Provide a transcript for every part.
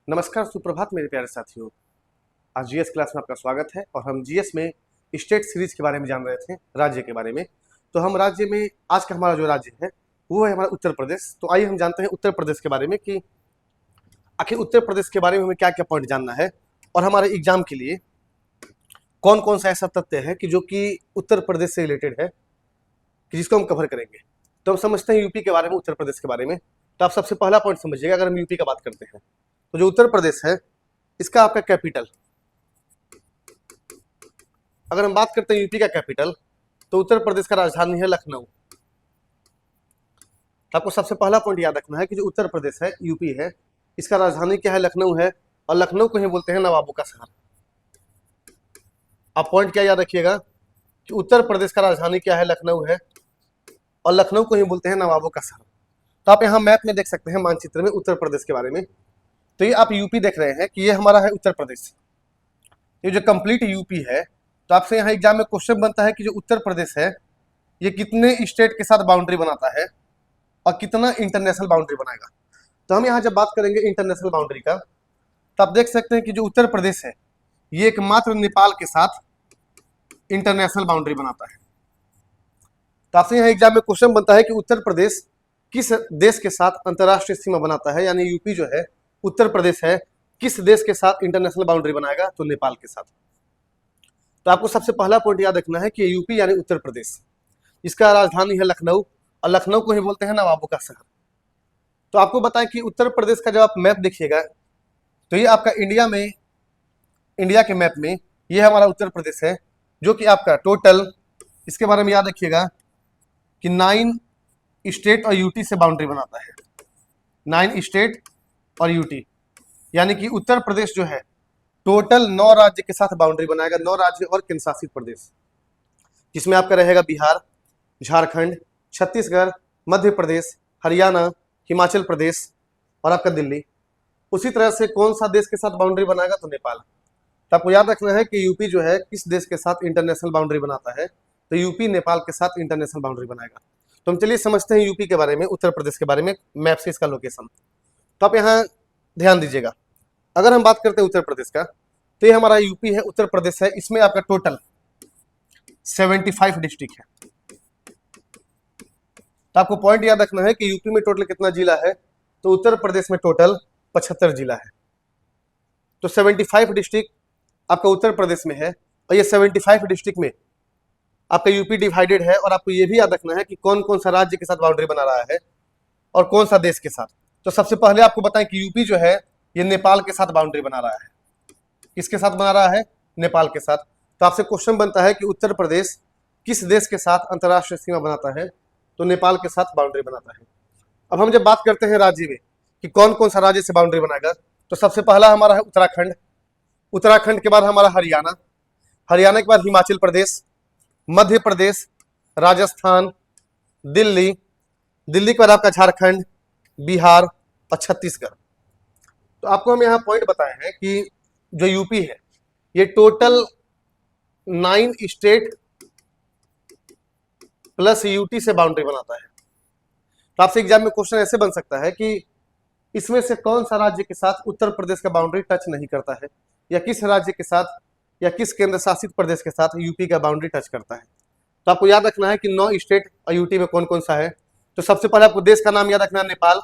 नमस्कार, सुप्रभात मेरे प्यारे साथियों। आज जीएस क्लास में आपका स्वागत है और हम जीएस में स्टेट सीरीज के बारे में जान रहे थे, राज्य के बारे में। तो हम राज्य में आज का हमारा जो राज्य है वो है हमारा उत्तर प्रदेश। तो आइए हम जानते हैं उत्तर प्रदेश के बारे में कि आखिर उत्तर प्रदेश के बारे में हमें क्या क्या पॉइंट जानना है और हमारे एग्जाम के लिए कौन कौन सा ऐसा तथ्य है कि जो कि उत्तर प्रदेश से रिलेटेड है कि जिसको हम कवर करेंगे। तो हम समझते हैं यूपी के बारे में, उत्तर प्रदेश के बारे में। तो आप सबसे पहला पॉइंट समझिएगा, अगर हम यूपी का बात करते हैं तो जो उत्तर प्रदेश है इसका आपका कैपिटल, अगर हम बात करते हैं यूपी का कैपिटल तो उत्तर प्रदेश का राजधानी है लखनऊ। तो आपको सबसे पहला पॉइंट याद रखना है कि जो उत्तर प्रदेश है, यूपी है, इसका राजधानी क्या है? लखनऊ है। और लखनऊ को ही बोलते हैं नवाबों का शहर। आप पॉइंट क्या याद रखिएगा कि उत्तर प्रदेश का राजधानी क्या है? लखनऊ है और लखनऊ को ही बोलते हैं नवाबों का शहर। तो आप यहाँ मैप में देख सकते हैं, मानचित्र में, उत्तर प्रदेश के बारे में। तो ये आप यूपी देख रहे हैं कि ये हमारा है उत्तर प्रदेश। ये जो कंप्लीट यूपी है, तो आपसे यहाँ एग्जाम में क्वेश्चन बनता है कि जो उत्तर प्रदेश है ये कितने स्टेट के साथ बाउंड्री बनाता है और कितना इंटरनेशनल बाउंड्री बनाएगा। तो हम यहाँ जब बात करेंगे इंटरनेशनल बाउंड्री का, तो आप देख सकते हैं कि जो उत्तर प्रदेश है ये एकमात्र नेपाल के साथ इंटरनेशनल बाउंड्री बनाता है। तो आपसे यहाँ एग्जाम में क्वेश्चन बनता है कि उत्तर प्रदेश किस देश के साथ अंतर्राष्ट्रीय सीमा बनाता है, यानी यूपी जो है, उत्तर प्रदेश है, किस देश के साथ इंटरनेशनल बाउंड्री बनाएगा? तो नेपाल के साथ। तो आपको सबसे पहला पॉइंट याद रखना है कि यूपी यानी उत्तर प्रदेश, इसका राजधानी है लखनऊ और लखनऊ को ही बोलते हैं नवाबों का शहर। तो आपको बताएं कि उत्तर प्रदेश का जब आप मैप देखिएगा तो ये आपका इंडिया के मैप में ये हमारा उत्तर प्रदेश है, जो कि आपका टोटल, इसके बारे में याद रखिएगा कि 9 स्टेट और यूटी से बाउंड्री बनाता है। 9 स्टेट और यूटी, यानी कि उत्तर प्रदेश जो है टोटल 9 राज्य के साथ बाउंड्री बनाएगा। 9 राज्य और केंद्र शासित प्रदेश, जिसमें आपका रहेगा बिहार, झारखंड, छत्तीसगढ़, मध्य प्रदेश, हरियाणा, हिमाचल प्रदेश और आपका दिल्ली। उसी तरह से कौन सा देश के साथ बाउंड्री बनाएगा? तो नेपाल। तो आपको याद रखना है कि यूपी जो है किस देश के साथ इंटरनेशनल बाउंड्री बनाता है? तो यूपी नेपाल के साथ इंटरनेशनल बाउंड्री बनाएगा। तो हम चलिए समझते हैं यूपी के बारे में, उत्तर प्रदेश के बारे में, मैप से इसका लोकेशन। तो आप यहाँ ध्यान दीजिएगा, अगर हम बात करते हैं उत्तर प्रदेश का, तो ये हमारा यूपी है, उत्तर प्रदेश है, इसमें आपका टोटल 75 डिस्ट्रिक्ट है। तो आपको पॉइंट याद रखना है कि यूपी में टोटल कितना जिला है? तो उत्तर प्रदेश में टोटल 75 जिला है। तो 75 डिस्ट्रिक्ट आपका उत्तर प्रदेश में है और ये 75 डिस्ट्रिक्ट में आपका यूपी डिवाइडेड है। और आपको ये भी याद रखना है कि कौन कौन सा राज्य के साथ बाउंड्री बना रहा है और कौन सा देश के साथ। तो सबसे पहले आपको बताएं कि यूपी जो है ये नेपाल के साथ बाउंड्री बना रहा है। किसके साथ बना रहा है? नेपाल के साथ। तो आपसे क्वेश्चन बनता है कि उत्तर प्रदेश किस देश के साथ अंतर्राष्ट्रीय सीमा बनाता है? तो नेपाल के साथ बाउंड्री बनाता है। अब हम जब बात करते हैं राज्य में कि कौन कौन सा राज्य से बाउंड्री बनाएगा, तो सबसे पहला हमारा है उत्तराखंड। उत्तराखंड के बाद हमारा हरियाणा, हरियाणा के बाद हिमाचल प्रदेश, मध्य प्रदेश, राजस्थान, दिल्ली, दिल्ली के बाद आपका झारखंड, बिहार और छत्तीसगढ़। तो आपको हम यहाँ पॉइंट बताए हैं कि जो यूपी है ये टोटल 9 स्टेट प्लस यूटी से बाउंड्री बनाता है। तो आपसे एग्जाम में क्वेश्चन ऐसे बन सकता है कि इसमें से कौन सा राज्य के साथ उत्तर प्रदेश का बाउंड्री टच नहीं करता है, या किस राज्य के साथ या किस केंद्र शासित प्रदेश के साथ यूपी का बाउंड्री टच करता है। तो आपको याद रखना है कि 9 स्टेट और यूटी में कौन कौन सा है। तो सबसे पहले आपको देश का नाम याद रखना है, नेपाल।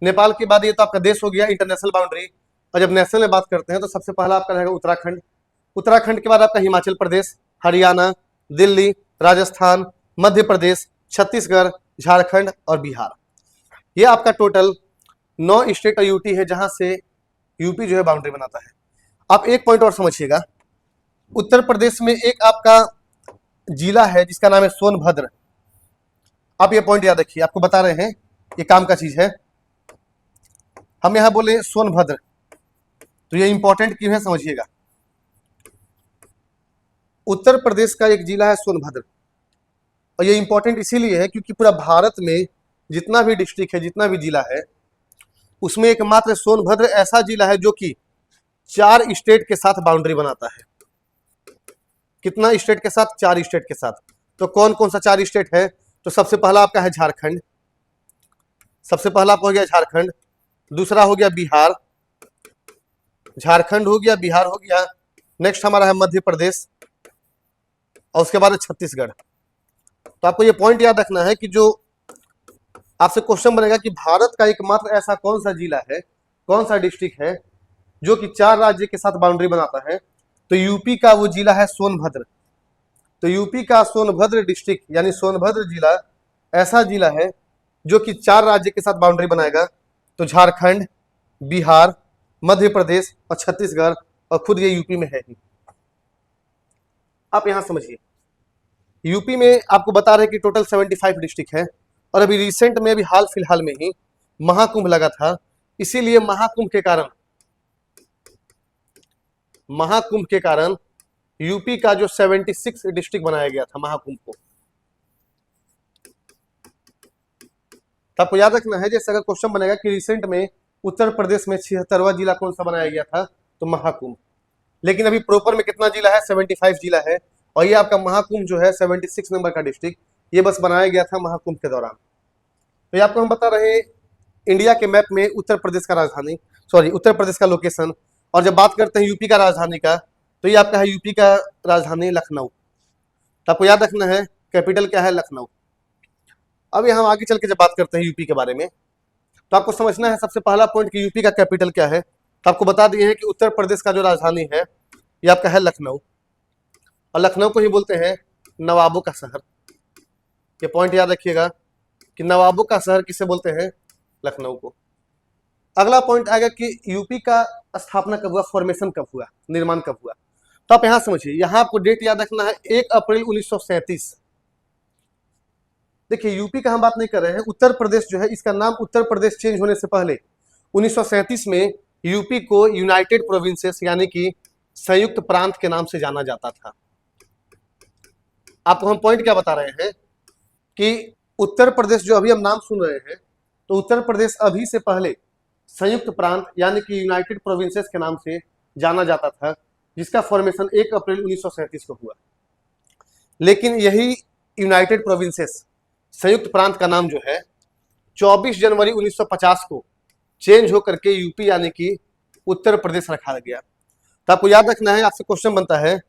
नेपाल के बाद ये तो आपका देश हो गया इंटरनेशनल बाउंड्री। और जब नेशनल में बात करते हैं तो सबसे पहला आपका रहेगा उत्तराखंड। उत्तराखंड के बाद आपका हिमाचल प्रदेश, हरियाणा, दिल्ली, राजस्थान, मध्य प्रदेश, छत्तीसगढ़, झारखंड और बिहार। ये आपका टोटल 9 स्टेट और यूटी है जहां से यूपी जो है बाउंड्री बनाता है। आप एक पॉइंट और समझिएगा, उत्तर प्रदेश में एक आपका जिला है जिसका नाम है सोनभद्र। आप ये पॉइंट याद रखिए, आपको बता रहे हैं ये काम का चीज है। हम यहां बोले सोनभद्र, तो ये इंपॉर्टेंट क्यों है समझिएगा। उत्तर प्रदेश का एक जिला है सोनभद्र, और ये इंपॉर्टेंट इसीलिए है क्योंकि पूरा भारत में जितना भी डिस्ट्रिक्ट है, जितना भी जिला है, उसमें एकमात्र सोनभद्र ऐसा जिला है जो कि 4 स्टेट के साथ बाउंड्री बनाता है। कितना स्टेट के साथ? 4 स्टेट के साथ। तो कौन कौन सा 4 स्टेट है? तो सबसे पहला आपका है झारखंड, सबसे पहला आपका हो गया झारखंड, दूसरा हो गया बिहार, झारखंड हो गया, बिहार हो गया, नेक्स्ट हमारा है मध्य प्रदेश और उसके बाद है छत्तीसगढ़। तो आपको ये पॉइंट याद रखना है कि जो आपसे क्वेश्चन बनेगा कि भारत का एकमात्र ऐसा कौन सा जिला है, कौन सा डिस्ट्रिक्ट है जो कि 4 राज्य के साथ बाउंड्री बनाता है, तो यूपी का वो जिला है सोनभद्र। तो यूपी का सोनभद्र डिस्ट्रिक्ट यानी सोनभद्र जिला ऐसा जिला है जो कि 4 राज्य के साथ बाउंड्री बनाएगा। तो झारखंड, बिहार, मध्य प्रदेश और छत्तीसगढ़, और खुद ये यूपी में है ही। आप यहां समझिए, यूपी में आपको बता रहे कि टोटल 75 डिस्ट्रिक्ट है, और अभी रिसेंट में, अभी हाल फिलहाल में ही महाकुंभ लगा था, इसीलिए महाकुंभ के कारण यूपी का जो 76 डिस्ट्रिक्ट बनाया गया था महाकुंभ को। तो आपको याद रखना है, जैसे अगर क्वेश्चन बनेगा कि रिसेंट में उत्तर प्रदेश में 76वां जिला कौन सा बनाया गया था, तो महाकुंभ। लेकिन अभी प्रॉपर में कितना जिला है, 75 जिला है, और ये आपका महाकुंभ जो है 76 नंबर का डिस्ट्रिक्ट, ये बस बनाया गया था महाकुंभ के दौरान। तो ये आपको हम बता रहे हैं इंडिया के मैप में उत्तर प्रदेश का राजधानी, उत्तर प्रदेश का लोकेशन। और जब बात करते हैं यूपी का राजधानी का, तो ये आपका है यूपी का राजधानी लखनऊ। तो आपको याद रखना है कैपिटल क्या है, लखनऊ। अब हम आगे चल के जब बात करते हैं यूपी के बारे में, तो आपको समझना है सबसे पहला पॉइंट कि यूपी का कैपिटल क्या है। तो आपको बता दिए हैं कि उत्तर प्रदेश का जो राजधानी है ये आपका है लखनऊ, और लखनऊ को ही बोलते हैं नवाबों का शहर। ये पॉइंट याद रखिएगा कि नवाबों का शहर किसे बोलते हैं, लखनऊ को। अगला पॉइंट आएगा कि यूपी का स्थापना कब हुआ, फॉर्मेशन कब हुआ, निर्माण कब हुआ। तो आप यहां समझिए, यहां आपको डेट याद रखना है 1 अप्रैल 1937। देखिए यूपी का हम बात नहीं कर रहे हैं, उत्तर प्रदेश जो है इसका नाम उत्तर प्रदेश चेंज होने से पहले 1937 में यूपी को यूनाइटेड प्रोविंसेस यानी कि संयुक्त प्रांत के नाम से जाना जाता था। आपको हम पॉइंट क्या बता रहे हैं कि उत्तर प्रदेश जो अभी हम नाम सुन रहे हैं, तो उत्तर प्रदेश अभी से पहले संयुक्त प्रांत यानी कि यूनाइटेड प्रोविंसेस के नाम से जाना जाता था, जिसका फॉर्मेशन 1 अप्रैल 1937 को हुआ। लेकिन यही यूनाइटेड प्रोविंसेस संयुक्त प्रांत का नाम जो है 24 जनवरी 1950 को चेंज होकर के यूपी यानी कि उत्तर प्रदेश रखा गया। तो आपको याद रखना है, आपसे क्वेश्चन बनता है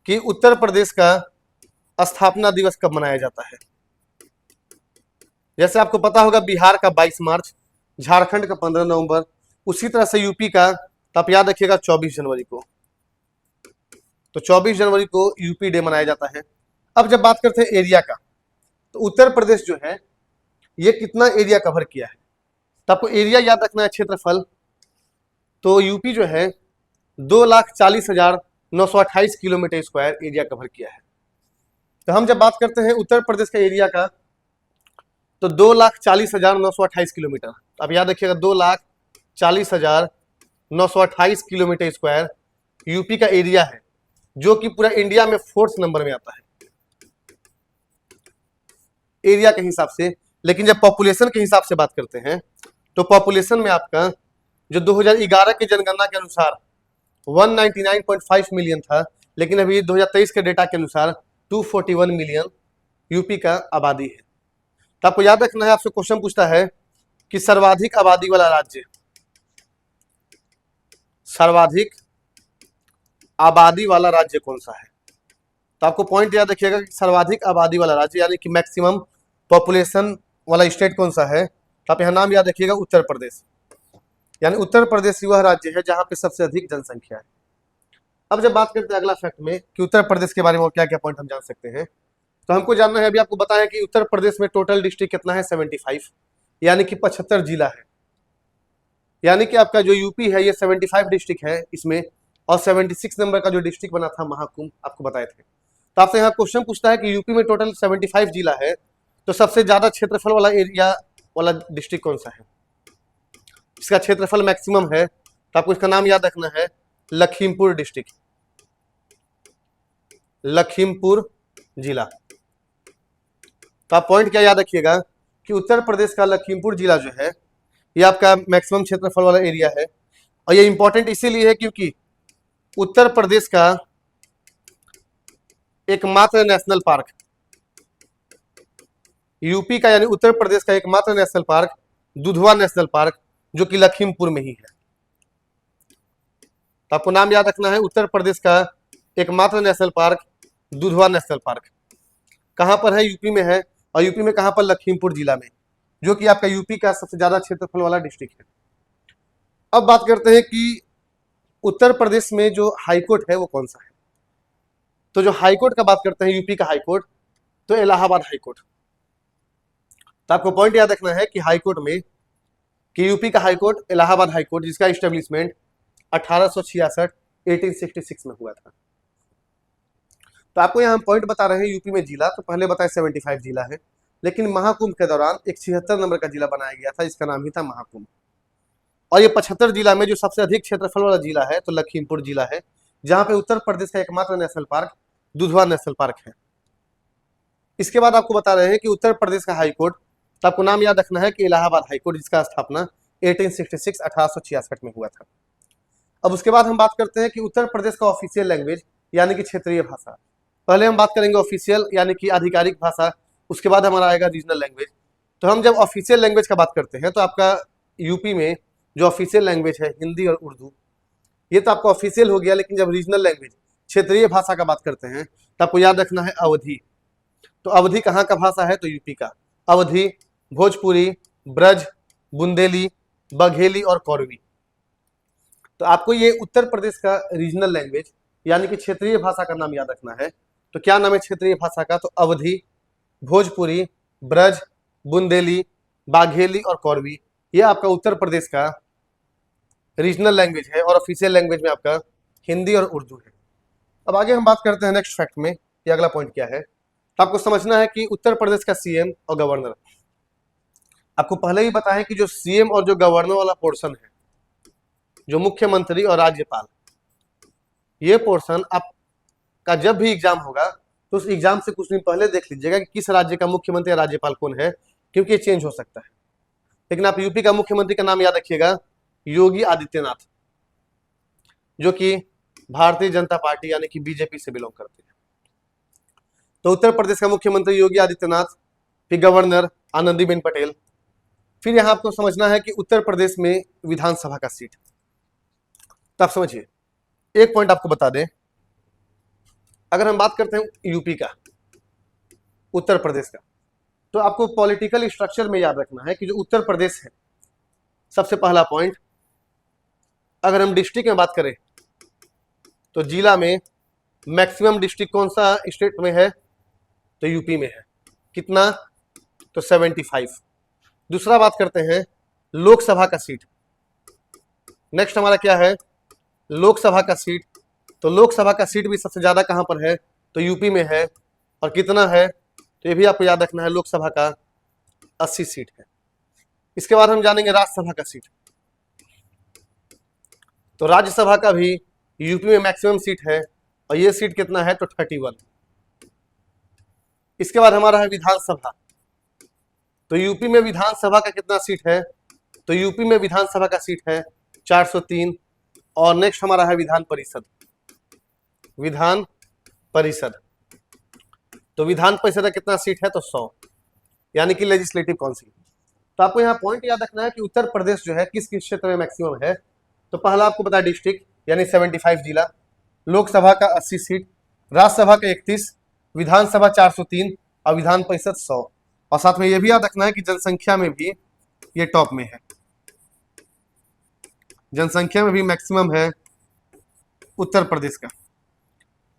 कि उत्तर प्रदेश का स्थापना दिवस कब मनाया जाता है। जैसे आपको पता होगा बिहार का 22 मार्च, झारखंड का 15 नवंबर, उसी तरह से यूपी का, तो आप याद रखिएगा 24 जनवरी को। तो 24 जनवरी को यूपी डे मनाया जाता है। अब जब बात करते हैं एरिया का, तो उत्तर प्रदेश जो है ये कितना एरिया कवर किया है, तो आपको एरिया याद रखना है, क्षेत्रफल। तो यूपी जो है 2,40,928 किलोमीटर स्क्वायर एरिया कवर किया है। तो हम जब बात करते हैं उत्तर प्रदेश का एरिया का, तो 2,40,928 किलोमीटर। अब याद रखिएगा 2,40,928 किलोमीटर स्क्वायर यूपी का एरिया है, जो कि पूरा इंडिया में 4th नंबर में आता है एरिया के हिसाब से। लेकिन जब पॉपुलेशन के हिसाब से बात करते हैं, तो पॉपुलेशन में आपका जो 2011 की जनगणना के अनुसार 199.5 मिलियन था, लेकिन अभी 2023 के डेटा के अनुसार 241 मिलियन यूपी का आबादी है। तो आपको याद रखना है, आपसे क्वेश्चन पूछता है कि सर्वाधिक आबादी वाला राज्य, सर्वाधिक आबादी वाला राज्य कौन सा है। तो आपको पॉइंट याद रखिएगा कि सर्वाधिक आबादी वाला राज्य यानी कि मैक्सिमम पॉपुलेशन वाला स्टेट कौन सा है। तो आप यहाँ नाम याद रखिएगा उत्तर प्रदेश, यानी उत्तर प्रदेश वह राज्य है जहां पे सबसे अधिक जनसंख्या है। अब जब बात करते हैं अगला फैक्ट में कि उत्तर प्रदेश के बारे में क्या क्या पॉइंट हम जान सकते हैं, तो हमको जानना है, अभी आपको बताया कि उत्तर प्रदेश में टोटल डिस्ट्रिक्ट कितना है, 75, यानी कि 75 जिला है। यानी कि आपका जो यूपी है ये 75 डिस्ट्रिक्ट है इसमें, और 76 नंबर का जो डिस्ट्रिक्ट बना था महाकुंभ, आपको बताए थे। तो आपसे यहाँ क्वेश्चन पूछता है कि यूपी में टोटल 75 जिला है, तो सबसे ज्यादा क्षेत्रफल वाला एरिया वाला डिस्ट्रिक्ट कौन सा है, इसका क्षेत्रफल मैक्सिमम है। तो आपको इसका नाम याद रखना है, लखीमपुर डिस्ट्रिक्ट, लखीमपुर जिला। तो आप पॉइंट क्या याद रखिएगा कि उत्तर प्रदेश का लखीमपुर जिला जो है ये आपका मैक्सिमम क्षेत्रफल वाला एरिया है। और ये इंपॉर्टेंट इसीलिए है क्योंकि उत्तर प्रदेश का एकमात्र नेशनल पार्क, यूपी का यानी उत्तर प्रदेश का एकमात्र national park Dudhwa national park, जो कि लखीमपुर में ही है। तो आपको नाम याद रखना है उत्तर प्रदेश का एकमात्र national park Dudhwa national park कहाँ पर है? यूपी में है। और यूपी में कहाँ पर? लखीमपुर जिला में, जो कि आपका यूपी का सबसे ज्यादा क्षेत्रफल वाला डिस्ट्रिक्ट है। अब बात करते हैं कि उत्तर प्रदेश में जो हाईकोर्ट है वो कौन सा है। तो जो हाईकोर्ट का बात करते हैं, यूपी का हाईकोर्ट, तो इलाहाबाद हाईकोर्ट। तो आपको पॉइंट याद रखना है कि हाईकोर्ट में, कि यूपी का हाईकोर्ट इलाहाबाद हाईकोर्ट, जिसका इस्टेब्लिशमेंट 1866 1866 में हुआ था। तो आपको यहाँ पॉइंट बता रहे हैं यूपी में जिला, तो पहले बताए 75 जिला है, लेकिन महाकुंभ के दौरान एक 76 नंबर का जिला बनाया गया था, इसका नाम ही था महाकुंभ। और ये 75 जिला में जो सबसे अधिक क्षेत्रफल वाला जिला है तो लखीमपुर जिला है, जहां पे उत्तर प्रदेश का एकमात्र national park Dudhwa national park है। इसके बाद आपको बता रहे हैं कि उत्तर प्रदेश का हाईकोर्ट, तो आपको नाम याद रखना है कि इलाहाबाद हाईकोर्ट, जिसका स्थापना 1866 में हुआ था। अब उसके बाद हम बात करते हैं कि उत्तर प्रदेश का ऑफिशियल लैंग्वेज यानी कि क्षेत्रीय भाषा। पहले हम बात करेंगे ऑफिशियल यानी कि आधिकारिक भाषा, उसके बाद हमारा आएगा रीजनल लैंग्वेज। तो हम जब ऑफिशियल लैंग्वेज का बात करते हैं तो आपका यूपी में जो ऑफिशियल लैंग्वेज है हिंदी और उर्दू, ये तो आपका ऑफिशियल हो गया। लेकिन जब रीजनल लैंग्वेज क्षेत्रीय भाषा का बात करते हैं तो आपको याद रखना है अवधी। तो अवधी कहाँ का भाषा है? तो यूपी का। अवधी, भोजपुरी, ब्रज, बुंदेली, बघेली और कौरवी। तो आपको ये उत्तर प्रदेश का रीजनल लैंग्वेज यानी कि क्षेत्रीय भाषा का नाम याद रखना है। तो क्या नाम है क्षेत्रीय भाषा का? तो अवधी, भोजपुरी, ब्रज, बुंदेली, बाघेली और कौरवी, ये आपका उत्तर प्रदेश का रीजनल लैंग्वेज है। और ऑफिशियल लैंग्वेज में आपका हिंदी और उर्दू है। अब आगे हम बात करते हैं नेक्स्ट फैक्ट में, ये अगला पॉइंट क्या है। तो आपको समझना है कि उत्तर प्रदेश का सीएम और गवर्नर, आपको पहले ही बताया कि जो सीएम और जो गवर्नर वाला पोर्शन है, जो मुख्यमंत्री और राज्यपाल, ये पोर्शन आपका जब भी एग्जाम होगा तो उस एग्जाम से कुछ दिन पहले देख लीजिएगा कि किस राज्य का मुख्यमंत्री या राज्यपाल कौन है, क्योंकि ये चेंज हो सकता है। लेकिन आप यूपी का मुख्यमंत्री का नाम याद रखिएगा, योगी आदित्यनाथ, जो कि भारतीय जनता पार्टी यानी कि बीजेपी से बिलोंग करते हैं। तो उत्तर प्रदेश का मुख्यमंत्री योगी आदित्यनाथ, फिर गवर्नर आनंदीबेन पटेल। फिर यहां आपको समझना है कि उत्तर प्रदेश में विधानसभा का सीट, तो आप समझिए एक पॉइंट आपको बता दें। अगर हम बात करते हैं यूपी का, उत्तर प्रदेश का, तो आपको पॉलिटिकल स्ट्रक्चर में याद रखना है कि जो उत्तर प्रदेश है, सबसे पहला पॉइंट, अगर हम डिस्ट्रिक्ट में बात करें तो जिला में मैक्सिमम डिस्ट्रिक्ट कौन सा स्टेट में है? तो यूपी में है। कितना? तो 75। दूसरा बात करते हैं लोकसभा का सीट। नेक्स्ट हमारा क्या है? लोकसभा का सीट। तो लोकसभा का सीट भी सबसे ज्यादा कहां पर है? तो यूपी में है। और कितना है? तो ये भी आपको याद रखना है, लोकसभा का 80 सीट है। इसके बाद हम जानेंगे राज्यसभा का सीट। तो राज्यसभा का भी यूपी में मैक्सिमम सीट है, और ये सीट कितना है? तो 31। इसके बाद हमारा है विधानसभा। तो यूपी में विधानसभा का कितना सीट है? तो यूपी में विधानसभा का सीट है 403। और नेक्स्ट हमारा है विधान परिषद। विधान परिषद, तो विधान परिषद का कितना सीट है? तो 100, यानी कि लेजिस्लेटिव काउंसिल। तो आपको यहाँ पॉइंट याद रखना है कि उत्तर प्रदेश जो है किस किस क्षेत्र में मैक्सिमम है। तो पहला आपको पता है डिस्ट्रिक्ट यानी 75 जिला, लोकसभा का 80 सीट, राज्यसभा का 31, विधानसभा 403 और विधान परिषद 100। और साथ में यह भी याद रखना है कि जनसंख्या में भी ये टॉप में है, जनसंख्या में भी मैक्सिमम है उत्तर प्रदेश का।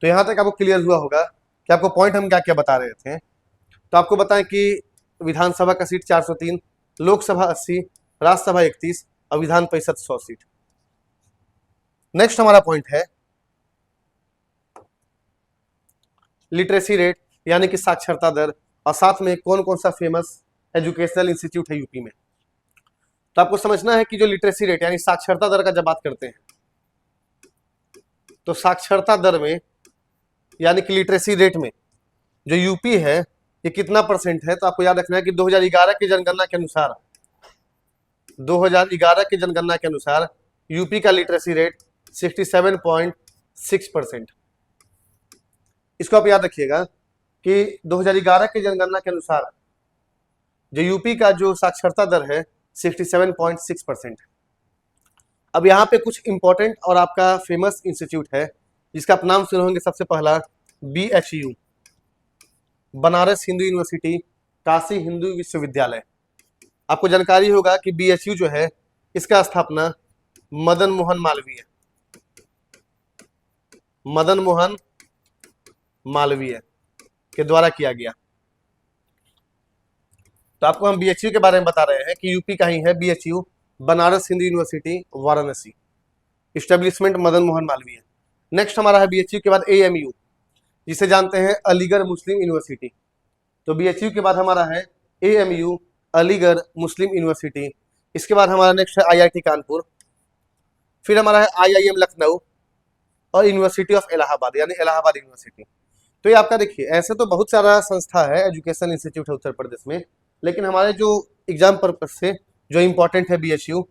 तो यहां तक आपको क्लियर हुआ होगा कि आपको पॉइंट हम क्या क्या बता रहे थे। तो आपको बताएं कि विधानसभा का सीट 403, लोकसभा 80, राज्यसभा 31 और विधान परिषद 100 सीट। नेक्स्ट हमारा पॉइंट है लिटरेसी रेट यानी कि साक्षरता दर, और साथ में कौन कौन सा फेमस एजुकेशनल इंस्टीट्यूट है यूपी में। तो आपको समझना है कि जो लिटरेसी रेट यानी साक्षरता दर का जब बात करते हैं तो साक्षरता दर में यानी कि लिटरेसी रेट में जो यूपी है ये कितना परसेंट है। तो आपको याद रखना है कि 2011 की जनगणना के अनुसार, 2011 की जनगणना के अनुसार यूपी का लिटरेसी रेट 67.6%। इसको आप याद रखिएगा कि 2011 की जनगणना के अनुसार जो यूपी का जो साक्षरता दर है 67.6% है। अब यहाँ पे कुछ इंपॉर्टेंट और आपका फेमस इंस्टीट्यूट है जिसका आप नाम सुने होंगे। सबसे पहला BHU, बनारस हिंदू यूनिवर्सिटी, काशी हिंदू विश्वविद्यालय। आपको जानकारी होगा कि BHU जो है इसका स्थापना मदन मोहन मालवीय, मदन मोहन मालवीय के द्वारा किया गया। तो आपको हम BHU के बारे में बता रहे हैं कि यूपी का ही है BHU, Banaras Hindu university Varanasi, establishment Madan Mohan Malviya. Next हमारा है BHU के बाद AMU, जिसे जानते हैं अलीगढ़ मुस्लिम यूनिवर्सिटी। तो BHU के बाद हमारा है AMU, अलीगढ़ मुस्लिम यूनिवर्सिटी। इसके बाद हमारा नेक्स्ट है IIT कानपुर, फिर हमारा है IIM लखनऊ और यूनिवर्सिटी ऑफ इलाहाबाद यानी इलाहाबाद यूनिवर्सिटी। तो ये आपका देखिए ऐसे तो बहुत सारा संस्था है, एजुकेशन इंस्टीट्यूट है उत्तर प्रदेश में, लेकिन हमारे जो एग्जाम पर्पज से जो इंपॉर्टेंट है BHU,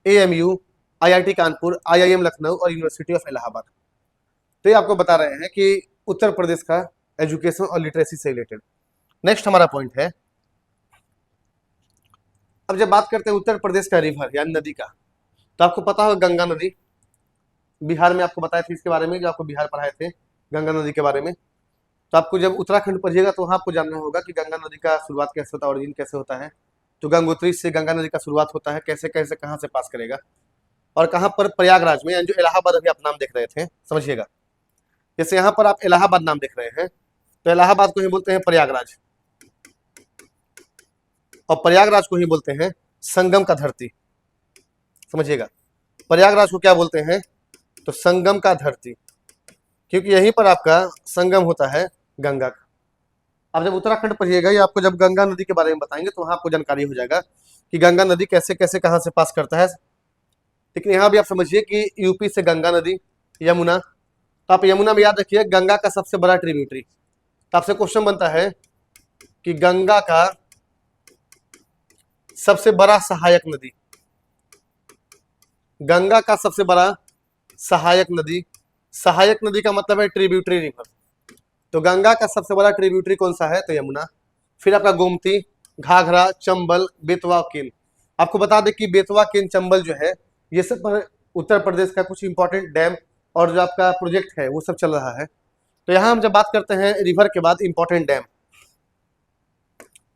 AMU, IIT Kanpur, IIM Lucknow और यूनिवर्सिटी ऑफ इलाहाबाद। तो ये आपको बता रहे हैं कि उत्तर प्रदेश का एजुकेशन और लिटरेसी से रिलेटेड। नेक्स्ट हमारा पॉइंट है, अब जब बात करते हैं उत्तर प्रदेश का रिवर यानी नदी का, तो आपको पता होगा गंगा नदी। बिहार में आपको बताए थे इसके बारे में, जो आपको बिहार पढ़ाए थे गंगा नदी के बारे में। तो आपको जब उत्तराखंड पढ़िएगा तो वहाँ आपको जानना होगा कि गंगा नदी का शुरुआत कैसे होता है, ओरिजिन कैसे होता है। तो गंगोत्री से गंगा नदी का शुरुआत होता है, कैसे कैसे कहाँ से पास करेगा और कहाँ पर, प्रयागराज में, यानी जो इलाहाबाद अभी आप नाम देख रहे थे, समझिएगा। जैसे यहाँ पर आप इलाहाबाद नाम देख रहे हैं तो इलाहाबाद को ही बोलते हैं प्रयागराज, और प्रयागराज को ही बोलते हैं संगम का धरती। समझिएगा, प्रयागराज को क्या बोलते हैं, तो संगम का धरती, क्योंकि यहीं पर आपका संगम होता है गंगा का। अब जब उत्तराखंड पढ़िएगा या आपको जब गंगा नदी के बारे में बताएंगे तो वहां आपको जानकारी हो जाएगा कि गंगा नदी कैसे कैसे कहां से पास करता है। लेकिन यहाँ भी आप समझिए कि यूपी से गंगा नदी, यमुना, तो आप यमुना में याद रखिए गंगा का सबसे बड़ा ट्रिब्यूटरी। तो आपसे क्वेश्चन बनता है कि गंगा का सबसे बड़ा सहायक नदी, गंगा का सबसे बड़ा सहायक नदी, सहायक नदी का मतलब है ट्रिब्यूटरी रिवर। तो गंगा का सबसे बड़ा ट्रिब्यूटरी कौन सा है, तो यमुना। फिर आपका गोमती, घाघरा, चंबल, बेतवा, केन। आपको बता दें कि बेतवा, केन, चंबल जो है ये सब उत्तर प्रदेश का कुछ इंपॉर्टेंट डैम और जो आपका प्रोजेक्ट है वो सब चल रहा है। तो यहाँ हम जब बात करते हैं रिवर के बाद इंपॉर्टेंट डैम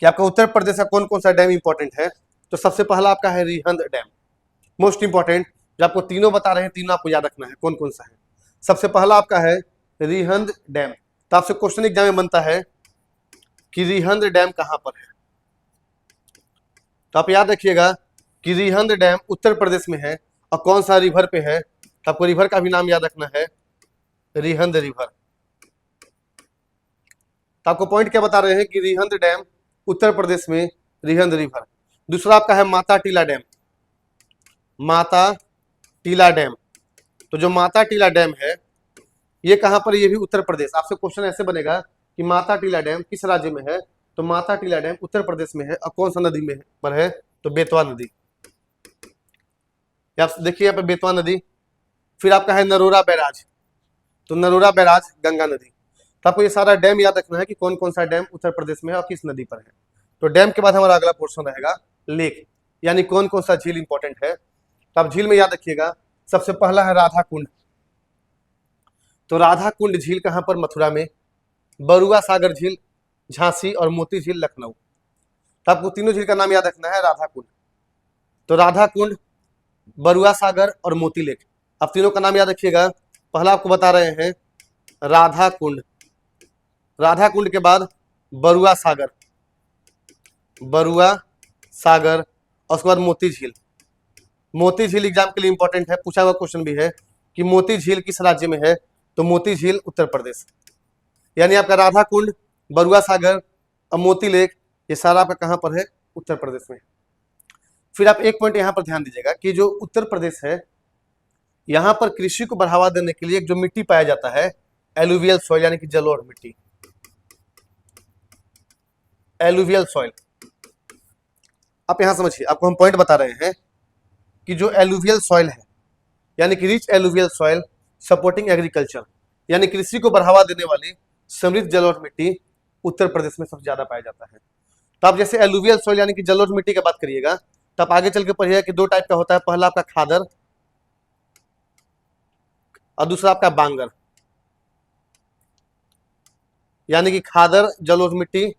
कि आपका उत्तर प्रदेश का कौन कौन सा डैम इंपॉर्टेंट है, तो सबसे पहला आपका है रिहंद डैम, मोस्ट इंपॉर्टेंट। जो आपको तीनों बता रहे हैं, तीनों आपको याद रखना है कौन कौन सा है। सबसे पहला आपका है रिहंद डैम। तो आपसे क्वेश्चन एग्जाम में बनता है कि रिहंद डैम कहां पर है, तो आप याद रखिएगा कि रिहंद डैम उत्तर प्रदेश में है और कौन सा रिवर पे है, तो आपको रिवर का भी नाम याद रखना है, रिहंद रिवर। तो आपको पॉइंट क्या बता रहे हैं कि रिहंद डैम उत्तर प्रदेश में, रिहंद रिवर। दूसरा आपका है माता टीला डैम, माता टीला डैम। तो जो माता टीला डैम है ये कहां पर, ये भी उत्तर प्रदेश। आपसे क्वेश्चन ऐसे बनेगा कि माता टीला डैम किस राज्य में है, तो माता टीला डैम उत्तर प्रदेश में है और कौन सा नदी में पर है, तो बेतवा नदी। आप देखिए यहाँ पे बेतवा नदी। फिर आपका है नरोरा बैराज, तो नरोरा बैराज गंगा नदी। तो आपको ये सारा डैम याद रखना है कि कौन कौन सा डैम उत्तर प्रदेश में है और किस नदी पर है। तो डैम के बाद हमारा अगला पोर्शन रहेगा लेक, यानी कौन कौन सा झील इंपॉर्टेंट है। तो आप झील में याद रखिएगा सबसे पहला है राधा कुंड। तो राधा कुंड झील कहां पर, मथुरा में। बरुआ सागर झील झांसी और मोती झील लखनऊ। तो आपको तीनों झील का नाम याद रखना है, राधा कुंड। तो राधा कुंड, बरुआ सागर और मोती लेक, आप तीनों का नाम याद रखिएगा। पहला आपको बता रहे हैं राधा कुंड, राधा कुंड के बाद बरुआ सागर, बरुआ सागर और उसके बाद मोती झील। मोती झील एग्जाम के लिए इंपॉर्टेंट है, पूछा हुआ क्वेश्चन भी है कि मोती झील किस राज्य में है, तो मोती झील उत्तर प्रदेश। यानी आपका राधा कुंड, बरुआ सागर और मोती लेक ये सारा आपका कहां पर है, उत्तर प्रदेश में। फिर आप एक पॉइंट यहां पर ध्यान दीजिएगा कि जो उत्तर प्रदेश है यहां पर कृषि को बढ़ावा देने के लिए जो मिट्टी पाया जाता है एलुवियल सॉइल, यानी कि जलोढ़ मिट्टी, एलुवियल सॉइल। आप यहां समझिए, आपको हम पॉइंट बता रहे हैं कि जो एलुवियल सॉइल है यानी कि rich alluvial soil supporting agriculture, यानी कृषि को बढ़ावा देने वाली समृद्ध जलोढ़ मिट्टी उत्तर प्रदेश में सबसे ज्यादा पाया जाता है। तो आप जैसे एलुवियल सॉइल यानी कि जलोढ़ मिट्टी की बात करिएगा तो आप आगे चल के पढ़िएगा कि दो टाइप का होता है। पहला आपका खादर और दूसरा आपका बांगर, यानी कि खादर जलोढ़ मिट्टी,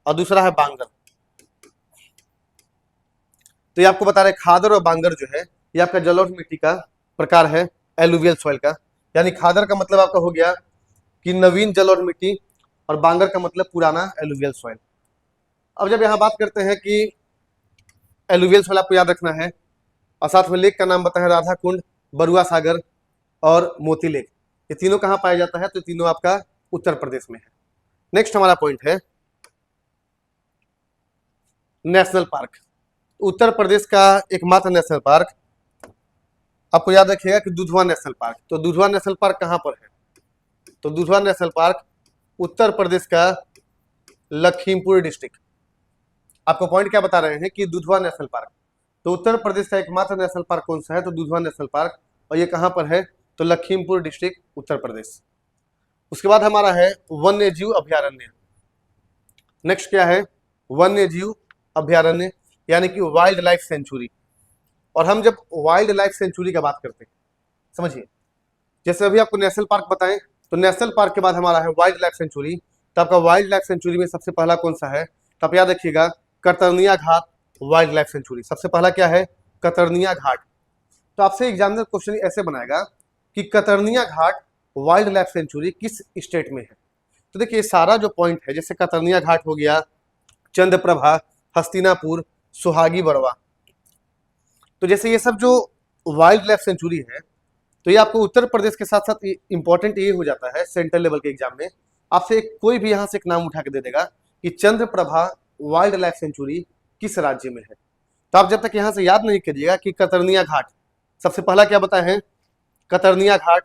और दूसरा है बांगर। तो ये आपको बता रहे खादर और बांगर जो है ये आपका जलोढ़ मिट्टी का प्रकार है, एलुवियल सॉइल का। यानी खादर का मतलब आपका हो गया कि नवीन जलोढ़ मिट्टी, और बांगर का मतलब पुराना एलुवियल सॉइल। अब जब यहाँ बात करते हैं कि एलुवियल सॉइल आपको याद रखना है, और साथ में लेक का नाम बताया राधा कुंड, बरुआ सागर और मोती लेक। ये तीनों कहाँ पाया जाता है? तो तीनों आपका उत्तर प्रदेश में है। नेक्स्ट हमारा पॉइंट है नेशनल पार्क। उत्तर प्रदेश का एकमात्र नेशनल पार्क आपको याद रखिएगा कि दुधवा नेशनल पार्क। तो दुधवा नेशनल पार्क कहाँ पर है? तो दुधवा नेशनल पार्क उत्तर प्रदेश का लखीमपुर डिस्ट्रिक्ट। आपको पॉइंट क्या बता रहे हैं कि दुधवा नेशनल पार्क। तो उत्तर प्रदेश का एकमात्र नेशनल पार्क कौन सा है? तो दुधवा नेशनल पार्क, और ये कहाँ पर है? तो लखीमपुर डिस्ट्रिक्ट, उत्तर प्रदेश। उसके बाद हमारा है वन्य जीव अभ्यारण्य। नेक्स्ट क्या है? वन्य जीव अभ्यारण्य, यानी कि वाइल्ड लाइफ सेंचुरी। और हम जब वाइल्ड लाइफ सेंचुरी का बात करते हैं, समझिए, जैसे अभी आपको नेशनल पार्क बताएं, तो नेशनल पार्क के बाद हमारा है वाइल्ड लाइफ सेंचुरी। तो आपका वाइल्ड लाइफ सेंचुरी में सबसे पहला कौन सा है? तो आप याद रखिएगा कतरनिया घाट वाइल्ड लाइफ सेंचुरी। सबसे पहला क्या है? कतरनिया घाट। तो आपसे एग्जामिनर क्वेश्चन ऐसे बनाएगा कि कतरनिया घाट वाइल्ड लाइफ सेंचुरी किस स्टेट में है? तो देखिए सारा जो पॉइंट है, जैसे कतरनिया घाट हो गया, चंद्रप्रभा, हस्तिनापुर, सुहागी बरवा, तो जैसे ये सब जो वाइल्ड लाइफ सेंचुरी है, तो ये आपको उत्तर प्रदेश के साथ साथ इंपॉर्टेंट ये हो जाता है सेंट्रल लेवल के एग्जाम में, आपसे कोई भी यहाँ से एक नाम उठा के दे देगा कि चंद्रप्रभा वाइल्ड लाइफ सेंचुरी किस राज्य में है। तो आप जब तक यहाँ से याद नहीं करिएगा कि कतरनिया घाट, सबसे पहला क्या बताए हैं? कतरनिया घाट,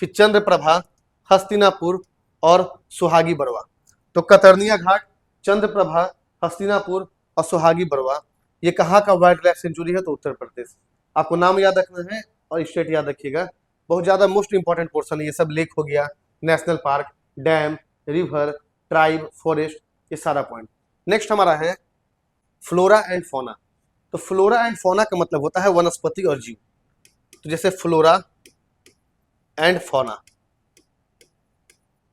फिर चंद्रप्रभा, हस्तिनापुर और सुहागी बरवा। तो कतरनिया घाट, चंद्रप्रभा, हस्तिनापुर और सुहागी बरवा, ये कहाँ का वाइल्ड लाइफ सेंचुरी है? तो उत्तर प्रदेश। आपको नाम याद रखना है और स्टेट याद रखिएगा, बहुत ज्यादा मोस्ट इंपॉर्टेंट पोर्शन है। ये सब लेक हो गया, national park, dam, river, tribe, forest, ये सारा पॉइंट। नेक्स्ट हमारा है फ्लोरा एंड फौना। तो फ्लोरा एंड फौना का मतलब होता है वनस्पति और जीव। तो जैसे फ्लोरा एंड फौना,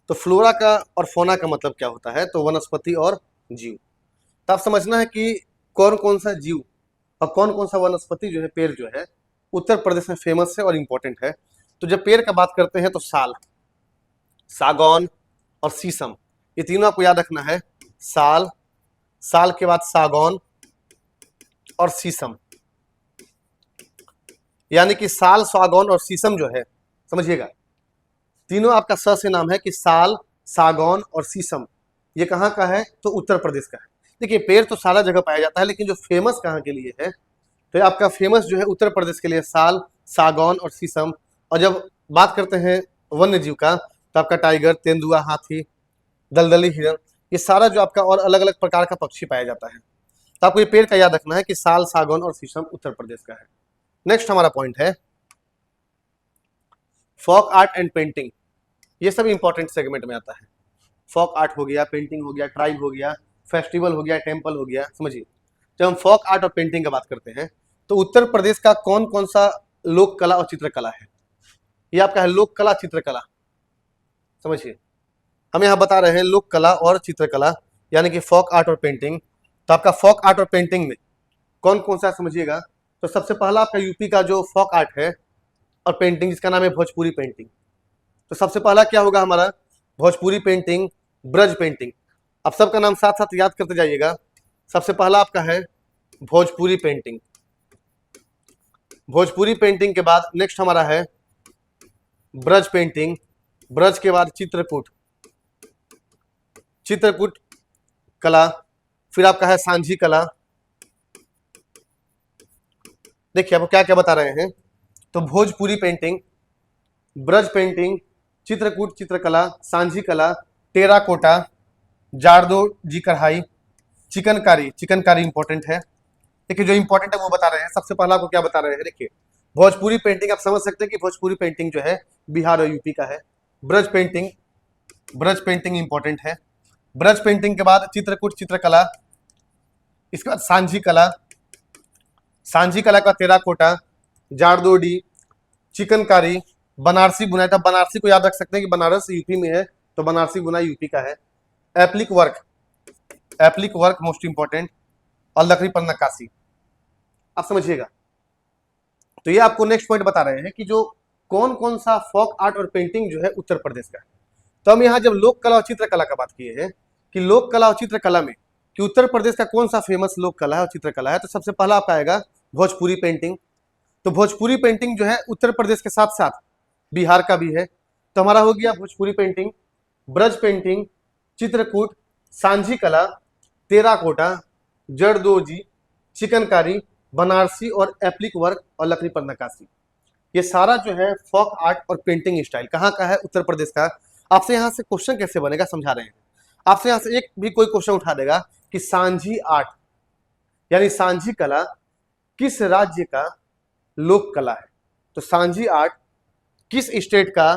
तो फ्लोरा का और फौना का मतलब क्या होता है? तो वनस्पति और जीव। तो आप समझना है कि कौन कौन सा जीव और कौन कौन सा वनस्पति जो है, पेड़ जो है, उत्तर प्रदेश में फेमस है और इंपॉर्टेंट है। तो जब पेड़ का बात करते हैं तो साल, सागौन और शीशम, ये तीनों आपको याद रखना है। साल, साल के बाद सागौन और शीशम, यानी कि साल, सागौन और शीशम जो है, समझिएगा, तीनों आपका स से नाम है कि साल, सागौन और शीशम, ये कहाँ का है? तो उत्तर प्रदेश का है। देखिए पेड़ तो सारा जगह पाया जाता है, लेकिन जो फेमस कहाँ के लिए है? तो आपका फेमस जो है उत्तर प्रदेश के लिए साल, सागौन और शीशम। और जब बात करते हैं वन्य जीव का, तो आपका टाइगर, तेंदुआ, हाथी, दलदली हिरण, ये सारा जो आपका और अलग अलग प्रकार का पक्षी पाया जाता है। तो आपको ये पेड़ का याद रखना है कि साल, सागौन और शीशम उत्तर प्रदेश का है। नेक्स्ट हमारा पॉइंट है फोक आर्ट एंड पेंटिंग। ये सब इंपॉर्टेंट सेगमेंट में आता है। फोक आर्ट हो गया, पेंटिंग हो गया, ट्राइब हो गया, फेस्टिवल हो गया, टेम्पल हो गया। समझिए जब हम फोक आर्ट और पेंटिंग की बात करते हैं, तो उत्तर प्रदेश का कौन कौन सा लोक कला और चित्रकला है? ये आपका है लोक कला, चित्रकला। समझिए हम यहाँ बता रहे हैं लोक कला और चित्रकला, यानी कि फोक आर्ट और पेंटिंग। तो आपका फोक आर्ट और पेंटिंग में कौन कौन सा समझिएगा? तो सबसे पहला आपका यूपी का जो फोक आर्ट है और पेंटिंग, जिसका नाम है भोजपुरी पेंटिंग। तो सबसे पहला क्या होगा हमारा? Bhojpuri painting, Braj painting. आप सबका नाम साथ साथ याद करते जाइएगा। सबसे पहला आपका है भोजपुरी पेंटिंग। भोजपुरी पेंटिंग के बाद नेक्स्ट हमारा है ब्रज पेंटिंग। ब्रज के बाद चित्रकूट, चित्रकूट कला। फिर आपका है सांझी कला। देखिए आपको क्या क्या बता रहे हैं। तो भोजपुरी पेंटिंग, ब्रज पेंटिंग, चित्रकूट चित्रकला, सांझी कला, टेराकोटा, जारदोजी कढ़ाई, चिकनकारी। चिकनकारी इंपॉर्टेंट है। देखिए जो इंपॉर्टेंट है वो बता रहे हैं। सबसे पहला आपको क्या बता रहे हैं? देखिए भोजपुरी पेंटिंग, आप समझ सकते हैं कि भोजपुरी पेंटिंग जो है बिहार और यूपी का है। Braj painting, Braj painting important है। ब्रज पेंटिंग के बाद चित्रकूट चित्रकला, इसके बाद सांझी कला, सांझी कला का टेराकोटा, जारदोडी, चिकनकारी, बनारसी बुनाई, तब बनारसी को याद रख सकते हैं कि बनारस यूपी में है, तो बनारसी बुनाई यूपी का है। Applique work, applique work most important, और लकड़ी पर नक्काशी, आप समझिएगा। तो ये आपको नेक्स्ट पॉइंट बता रहे हैं कि जो कौन कौन सा फोक आर्ट और पेंटिंग जो है उत्तर प्रदेश का है। तो हम यहाँ जब लोक कला और चित्रकला का बात किए हैं कि लोक कला और चित्रकला में कि उत्तर प्रदेश का कौन सा फेमस लोक कला है और चित्रकला है, तो सबसे पहला आपका आएगा भोजपुरी पेंटिंग। तो भोजपुरी पेंटिंग जो है उत्तर प्रदेश के साथ साथ बिहार का भी है। तो हमारा हो गया भोजपुरी पेंटिंग, ब्रज पेंटिंग, चित्रकूट, सांझी कला, टेराकोटा, जरदोजी, चिकनकारी, बनारसी और एप्लिक वर्क और लकड़ी पर नक्काशी, ये सारा जो है फोक आर्ट और पेंटिंग स्टाइल कहाँ का है, उत्तर प्रदेश का। आपसे यहाँ से क्वेश्चन कैसे बनेगा समझा रहे हैं। आपसे यहाँ से एक भी कोई क्वेश्चन उठा देगा कि सांझी आर्ट यानी सांझी कला किस राज्य का लोक कला है, तो सांझी आर्ट किस स्टेट का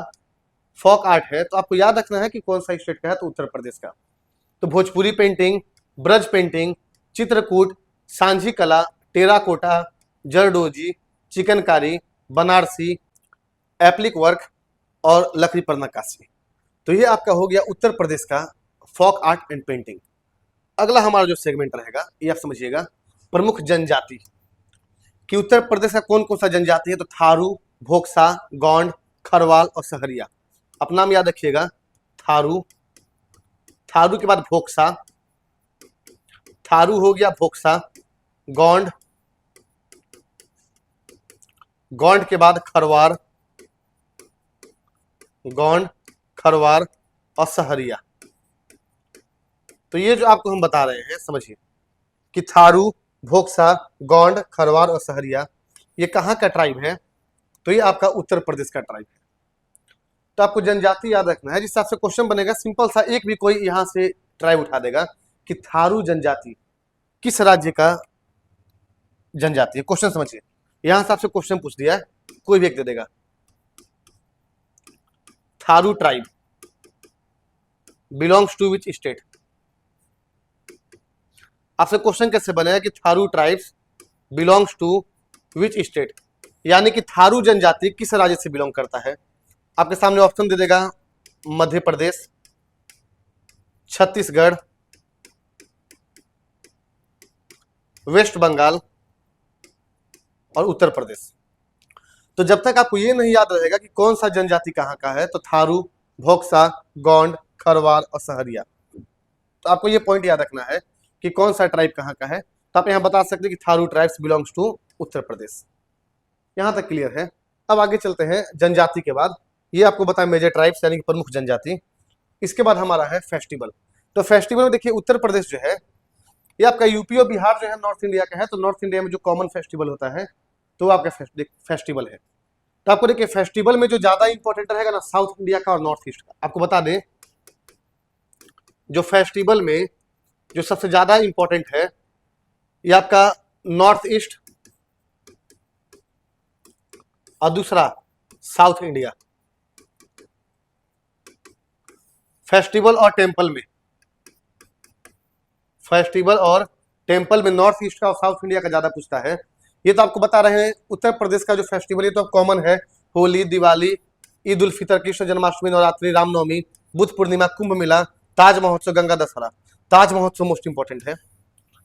फोक आर्ट है, तो आपको याद रखना है कि कौन सा स्टेट का है, तो उत्तर प्रदेश का। तो भोजपुरी पेंटिंग, ब्रज पेंटिंग, चित्रकूट, सांझी कला, टेराकोटा, जरदोजी, चिकनकारी, बनारसी, एप्लिक वर्क और लकड़ी पर नक्काशी। तो ये आपका हो गया उत्तर प्रदेश का फोक आर्ट एंड पेंटिंग। अगला हमारा जो सेगमेंट रहेगा ये आप समझिएगा, प्रमुख जनजाति कि उत्तर प्रदेश का कौन कौन सा जनजाति है, तो थारू, भोक्सा, गोंड, खरवाल और सहरिया। अपना नाम याद रखिएगा, थारू, थारू के बाद भोक्सा, थारू हो गया भोक्सा, गोंड, गोंड के बाद खरवार, गोंड, खरवार और सहरिया। तो ये जो आपको हम बता रहे हैं समझिए कि थारू, भोक्सा, गोंड, खरवार और सहरिया ये कहाँ का ट्राइब है, तो ये आपका उत्तर प्रदेश का ट्राइब है। तो आपको जनजाति याद रखना है, जिस हिसाब से क्वेश्चन बनेगा सिंपल सा, एक भी कोई यहाँ से ट्राइब उठा देगा कि थारू जनजाति किस राज्य का जनजाति है, क्वेश्चन समझिए। यहां से आपसे क्वेश्चन पूछ दिया है, कोई भी एक दे देगा, Tharu tribe belongs to which state. आपसे क्वेश्चन कैसे बनेगा कि Tharu tribes belongs to which state, यानी कि थारू जनजाति किस राज्य से बिलोंग करता है। आपके सामने ऑप्शन दे देगा मध्य प्रदेश, छत्तीसगढ़, वेस्ट बंगाल और उत्तर प्रदेश। तो जब तक आपको ये नहीं याद रहेगा कि कौन सा जनजाति कहाँ का है, तो थारू, भोक्सा, गोंड, खरवार और सहरिया, तो आपको ये पॉइंट याद रखना है कि कौन सा ट्राइब कहाँ का है। तो आप यहाँ बता सकते हैं कि Tharu tribes belongs to Uttar Pradesh. यहाँ तक क्लियर है। अब आगे चलते हैं जनजाति के बाद, ये आपको बताया मेजर ट्राइब्स यानी कि प्रमुख जनजाति। इसके बाद हमारा है फेस्टिवल। तो फेस्टिवल में देखिए उत्तर प्रदेश जो है ये आपका यूपी और बिहार जो है नॉर्थ इंडिया का है, तो नॉर्थ इंडिया में जो कॉमन फेस्टिवल होता है तो आपका फेस्टिवल है। तो आपको देखिए फेस्टिवल में जो ज्यादा इंपॉर्टेंट रहेगा ना, साउथ इंडिया का और नॉर्थ ईस्ट का। आपको बता दें जो फेस्टिवल में जो सबसे ज्यादा इंपॉर्टेंट है ये आपका नॉर्थ ईस्ट और दूसरा साउथ इंडिया। फेस्टिवल और टेम्पल में, फेस्टिवल और टेम्पल में नॉर्थ ईस्ट का और साउथ इंडिया का ज्यादा पूछता है। ये तो आपको बता रहे हैं उत्तर प्रदेश का जो फेस्टिवल ये तो कॉमन है, होली, दिवाली, ईद उल फितर, कृष्ण जन्माष्टमी, नवरात्रि, रामनवमी, बुद्ध पूर्णिमा, कुंभ मेला, ताज महोत्सव, गंगा दशहरा। ताज महोत्सव मोस्ट इंपॉर्टेंट है,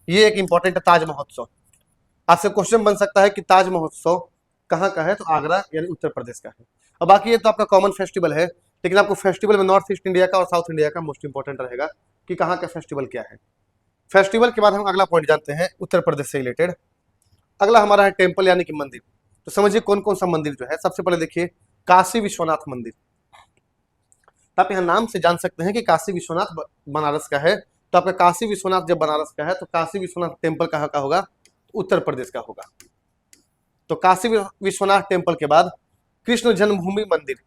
ये एक इंपॉर्टेंट है ताज महोत्सव। आपसे क्वेश्चन बन सकता है कि ताज महोत्सव कहाँ का है, तो आगरा यानी उत्तर प्रदेश का है। और बाकी ये तो आपका कॉमन फेस्टिवल है, लेकिन आपको फेस्टिवल में नॉर्थ ईस्ट इंडिया का और साउथ इंडिया का मोस्ट इंपॉर्टेंट रहेगा कि कहाँ का फेस्टिवल क्या है। फेस्टिवल के बाद हम अगला पॉइंट जानते हैं उत्तर प्रदेश से रिलेटेड। अगला हमारा है टेम्पल यानी कि मंदिर। तो समझिए कौन कौन सा मंदिर जो है। सबसे पहले देखिए काशी विश्वनाथ मंदिर। तो आप यहाँ नाम से जान सकते हैं कि काशी विश्वनाथ बनारस का है। तो आपका काशी विश्वनाथ जब बनारस का है तो काशी विश्वनाथ टेम्पल कहाँ का होगा, उत्तर प्रदेश का होगा। तो काशी विश्वनाथ टेम्पल के बाद कृष्ण जन्मभूमि मंदिर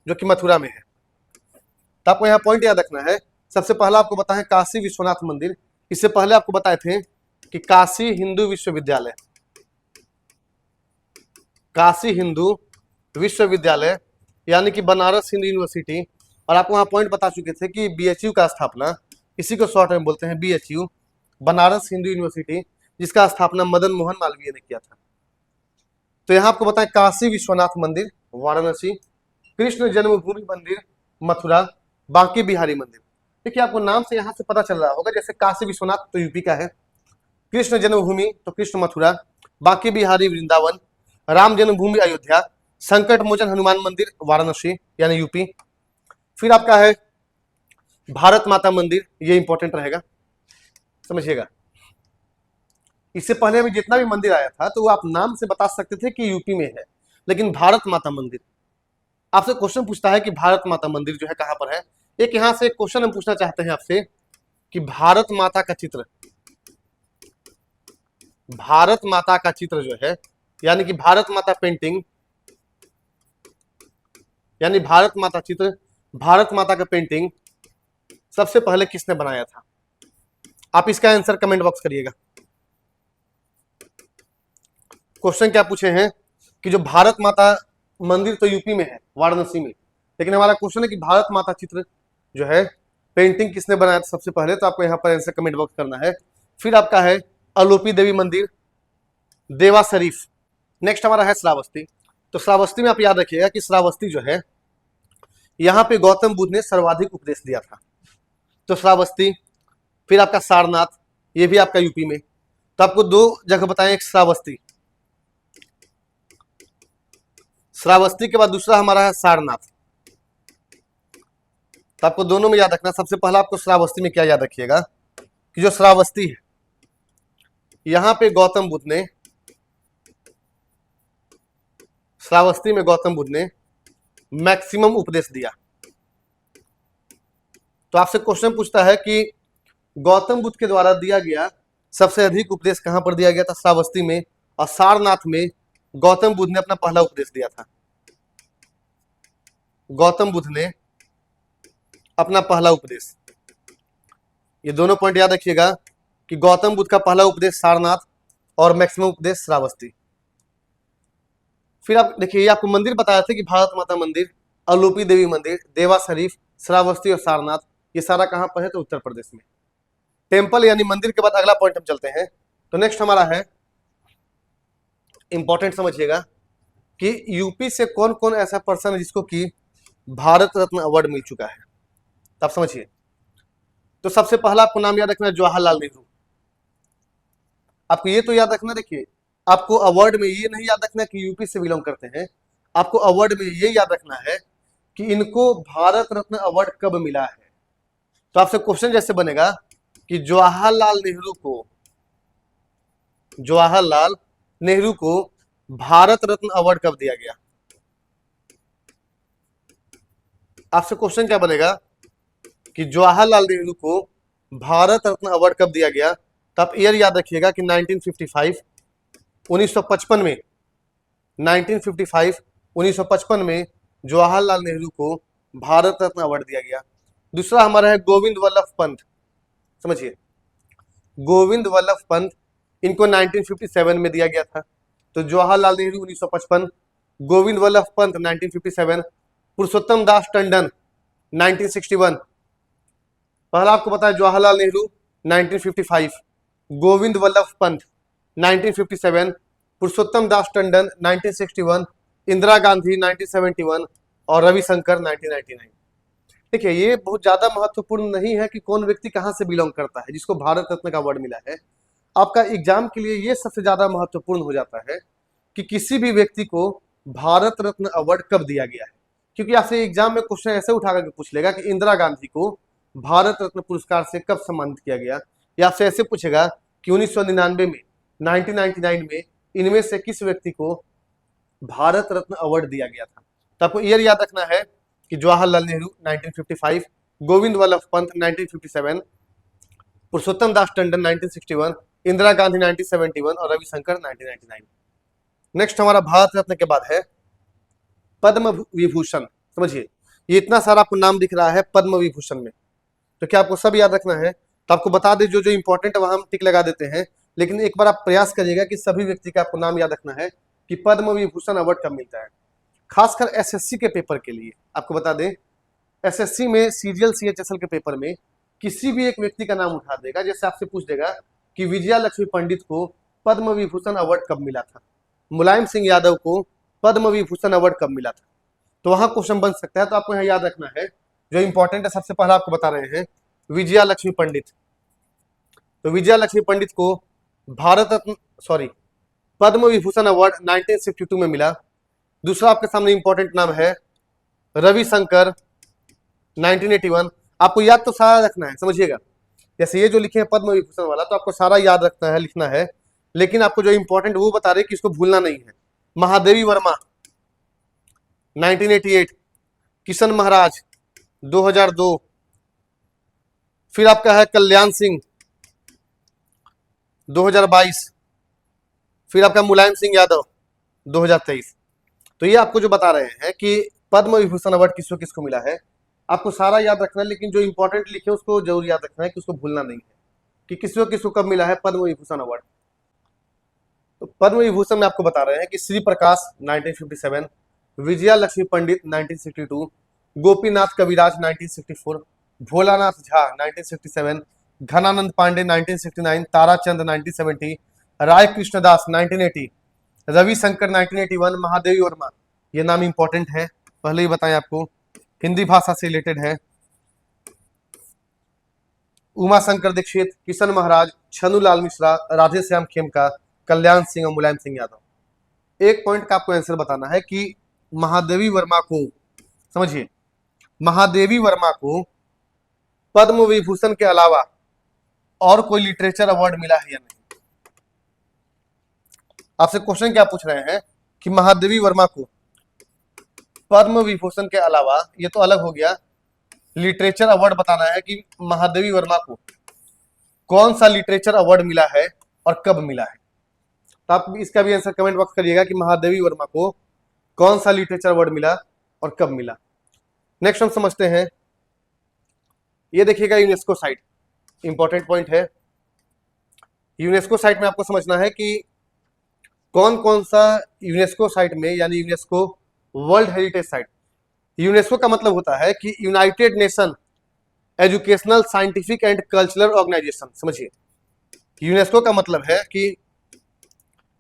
जो कि मथुरा में है। तो आपको यहाँ पॉइंट याद रखना है। सबसे पहला आपको बताएं काशी विश्वनाथ मंदिर, इससे पहले आपको बताए थे कि काशी हिंदू विश्वविद्यालय, काशी हिंदू विश्वविद्यालय यानी कि बनारस हिंदू यूनिवर्सिटी। और आपको वहां पॉइंट बता चुके थे कि बीएचयू का स्थापना, इसी को शॉर्ट में बोलते हैं बीएचयू, बनारस हिंदू यूनिवर्सिटी, जिसका स्थापना मदन मोहन मालवीय ने किया था। तो यहाँ आपको बताएं काशी विश्वनाथ मंदिर वाराणसी, कृष्ण जन्मभूमि मंदिर मथुरा, बांके बिहारी मंदिर। देखिए आपको नाम से यहाँ से पता चल रहा होगा, जैसे काशी विश्वनाथ तो यूपी का है, कृष्ण जन्मभूमि तो कृष्ण मथुरा, बांके बिहारी वृंदावन, राम जन्मभूमि अयोध्या, संकट मोचन हनुमान मंदिर वाराणसी यानी यूपी। फिर आपका है भारत माता मंदिर, ये इंपॉर्टेंट रहेगा, समझिएगा। इससे पहले अभी जितना भी मंदिर आया था तो वो आप नाम से बता सकते थे कि यूपी में है, लेकिन भारत माता मंदिर आपसे क्वेश्चन पूछता है कि भारत माता मंदिर जो है कहां पर है। एक यहां से क्वेश्चन हम पूछना चाहते हैं आपसे कि भारत माता का चित्र, भारत माता का चित्र जो है यानी कि भारत माता पेंटिंग, यानी भारत माता चित्र, भारत माता का पेंटिंग सबसे पहले किसने बनाया था? आप इसका आंसर कमेंट बॉक्स करिएगा। क्वेश्चन क्या पूछे हैं कि जो भारत माता मंदिर तो यूपी में है वाराणसी में, लेकिन हमारा क्वेश्चन है कि भारत माता चित्र जो है पेंटिंग किसने बनाया था सबसे पहले, तो आपको यहाँ पर आंसर कमेंट बॉक्स करना है। फिर आपका है अलोपी देवी मंदिर, देवा शरीफ। नेक्स्ट हमारा है श्रावस्ती। तो श्रावस्ती में आप याद रखिएगा कि श्रावस्ती जो है यहाँ पे गौतम बुद्ध ने सर्वाधिक उपदेश दिया था, तो श्रावस्ती। फिर आपका सारनाथ, ये भी आपका यूपी में। तो आपको दो जगह बताएं, एक श्रावस्ती, श्रावस्ती के बाद दूसरा हमारा है सारनाथ। तो आपको दोनों में याद रखना, सबसे पहला आपको श्रावस्ती में क्या याद रखिएगा कि जो श्रावस्ती है यहां पे गौतम बुद्ध ने, श्रावस्ती में गौतम बुद्ध ने मैक्सिमम उपदेश दिया। तो आपसे क्वेश्चन पूछता है कि गौतम बुद्ध के द्वारा दिया गया सबसे अधिक उपदेश कहां पर दिया गया था? श्रावस्ती में। और सारनाथ में गौतम बुद्ध ने अपना पहला उपदेश दिया था, गौतम बुद्ध ने अपना पहला उपदेश। ये दोनों पॉइंट याद रखिएगा कि गौतम बुद्ध का पहला उपदेश सारनाथ और मैक्सिमम उपदेश श्रावस्ती। फिर आप देखिए, आपको मंदिर बताया था कि भारत माता मंदिर, अलोपी देवी मंदिर, देवा शरीफ, श्रावस्ती और सारनाथ, ये सारा कहां पर है? तो उत्तर प्रदेश में। टेम्पल यानी मंदिर के बाद अगला पॉइंट हम चलते हैं। तो नेक्स्ट हमारा है इंपॉर्टेंट, समझिएगा कि यूपी से कौन कौन ऐसा पर्सन है जिसको कि भारत रत्न अवार्ड मिल चुका है। आप समझिए, तो सबसे पहला आपको नाम याद रखना है जवाहरलाल नेहरू। आपको ये तो याद रखना, देखिए आपको अवार्ड में ये नहीं याद रखना कि यूपी से बिलोंग करते हैं, आपको अवार्ड में ये याद रखना है कि इनको भारत रत्न अवार्ड कब मिला है। तो आपसे क्वेश्चन जैसे बनेगा कि जवाहरलाल नेहरू को भारत रत्न अवार्ड कब दिया गया। आपसे क्वेश्चन क्या बनेगा कि जवाहरलाल नेहरू को भारत रत्न अवार्ड कब दिया गया। तो आप ईयर याद रखिएगा कि 1955, 1955 में, 1955, 1955 में जवाहरलाल नेहरू को भारत रत्न अवार्ड दिया गया। दूसरा हमारा है गोविंद वल्लभ पंत, समझिए गोविंद वल्लभ पंत, इनको 1957 में दिया गया था। तो जवाहरलाल नेहरू 1955, गोविंद वल्लभ पंत 1957, पुरुषोत्तम दास टंडन 1961। पहला आपको पता है जवाहरलाल नेहरू 1955, गोविंद वल्लभ पंत 1957, पुरुषोत्तम दास टंडन 1961, इंदिरा गांधी 1971 और रविशंकर 1999। देखिए ये बहुत ज्यादा महत्वपूर्ण नहीं है कि कौन व्यक्ति कहां से बिलोंग करता है जिसको भारत रत्न का अवार्ड मिला है। आपका एग्जाम के लिए ये सबसे ज्यादा महत्वपूर्ण हो जाता है कि किसी भी व्यक्ति को भारत रत्न अवार्ड कब दिया गया है, क्योंकि आपसे एग्जाम में क्वेश्चन ऐसे उठा करके पूछ लेगा कि इंदिरा गांधी को भारत रत्न पुरस्कार से कब सम्मानित किया गया, या आपसे ऐसे पूछेगा कि 1999 में, 1999 में इनमें से किस व्यक्ति को भारत रत्न अवार्ड दिया गया था। तो आपको ईयर याद रखना है कि जवाहरलाल नेहरू 1955, गोविंद वल्लभ पंत 1957, पुरुषोत्तम दास टंडन 1961, इंदिरा गांधी 1971 और रविशंकर 1999। नेक्स्ट हमारा भारत रत्न के बाद है पद्म विभूषण। समझिए ये इतना सारा आपको नाम दिख रहा है पद्म विभूषण में, तो क्या आपको सब याद रखना है? तो आपको बता दें जो जो इंपॉर्टेंट है वहां हम टिक लगा देते हैं, लेकिन एक बार आप प्रयास करिएगा कि सभी व्यक्ति का आपको नाम याद रखना है कि पद्म विभूषण अवार्ड कब मिलता है। खासकर एसएससी के पेपर के लिए आपको बता दें, एसएससी में सीजीएल सीएचएसएल के पेपर में किसी भी एक व्यक्ति का नाम उठा देगा, जैसे आपसे पूछ देगा कि विजया लक्ष्मी पंडित को पद्म विभूषण अवार्ड कब मिला था, मुलायम सिंह यादव को पद्म विभूषण अवार्ड कब मिला था। तो वहां क्वेश्चन बन सकता है। तो आपको यहाँ याद रखना है, जो इंपॉर्टेंट है सबसे पहले आपको बता रहे हैं विजया लक्ष्मी पंडित। तो विजया लक्ष्मी पंडित को भारत रत्न पद्म विभूषण अवार्ड 1962 में मिला। दूसरा आपके सामने इंपॉर्टेंट नाम है रविशंकर 1981। आपको याद तो सारा रखना है, समझिएगा। जैसे ये जो लिखे हैं पद्म विभूषण वाला, तो आपको सारा याद रखना है, लिखना है, लेकिन आपको जो इंपॉर्टेंट वो बता रहे कि इसको भूलना नहीं है। महादेवी वर्मा 1988, किशन महाराज 2002, फिर आपका है कल्याण सिंह 2022, फिर आपका मुलायम सिंह यादव 2023। तो ये आपको जो बता रहे हैं कि पद्म विभूषण अवार्ड किसको किसको मिला है, आपको सारा याद रखना है, लेकिन जो इंपॉर्टेंट लिखे उसको जरूर याद रखना है कि उसको भूलना नहीं है कि किसको किसको कब मिला है पद्म विभूषण अवार्ड। तो पद्म विभूषण में आपको बता रहे हैं कि श्री प्रकाश 1957, विजया लक्ष्मी पंडित 1962, गोपीनाथ कविराज 1964, भोलानाथ झा 1967, घनानंद पांडे 1969, ताराचंद 1970, राय कृष्णदास 1980, रविशंकर 1981, महादेवी वर्मा। ये नाम इंपॉर्टेंट है, पहले ही बताएं आपको, हिंदी भाषा से रिलेटेड है। उमा शंकर दीक्षित, किशन महाराज, छनुलाल मिश्रा, राधे श्याम खेमका, कल्याण सिंह और मुलायम सिंह यादव। एक पॉइंट का आपको आंसर बताना है कि महादेवी वर्मा को, समझिए, महादेवी वर्मा को पद्म विभूषण के अलावा और कोई लिटरेचर अवार्ड मिला है या नहीं। आपसे क्वेश्चन क्या पूछ रहे हैं कि महादेवी वर्मा को पद्म विभूषण के अलावा, ये तो अलग हो गया, लिटरेचर अवार्ड बताना है कि महादेवी वर्मा को कौन सा लिटरेचर अवार्ड मिला है और कब मिला है। तो आप इसका भी आंसर कमेंट बॉक्स करिएगा कि महादेवी वर्मा को कौन सा लिटरेचर अवार्ड मिला और कब मिला। नेक्स्ट हम समझते हैं, ये देखिएगा यूनेस्को साइट, इंपॉर्टेंट पॉइंट है। यूनेस्को साइट में आपको समझना है कि कौन कौन सा यूनेस्को साइट में, यानी UNESCO world heritage site. UNESCO का मतलब होता है कि United Nation educational scientific and cultural organisation. समझिए, यूनेस्को का मतलब है कि